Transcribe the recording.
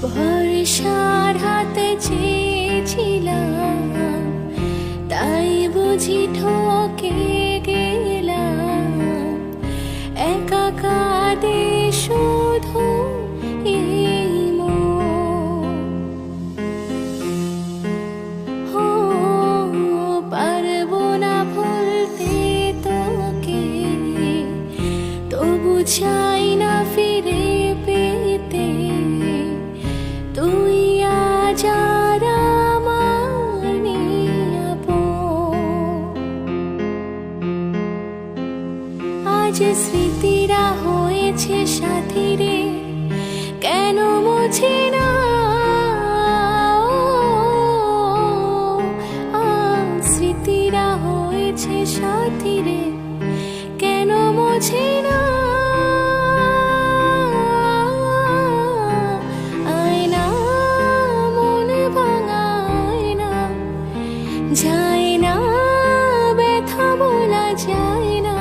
ভরসার হাতে চেয়েছিলাম, তাই বুঝি ঠকে গেলাম। একা কাঁদে শুধু এই মন। হো, পারবো না ভুলতে তোকে, তবু চাই না ফিরে পেতে। তুই আজ আর আমার নিরাপদ। আজ স্মৃতিরা হয়েছে সাথী রে, কেন মোছে না? স্মৃতিরা হয়েছে সাথী রে, কেন মোছে না? আয়না, মন ভাঙা আয়না, যায় না ব্যথা বলা যায় না।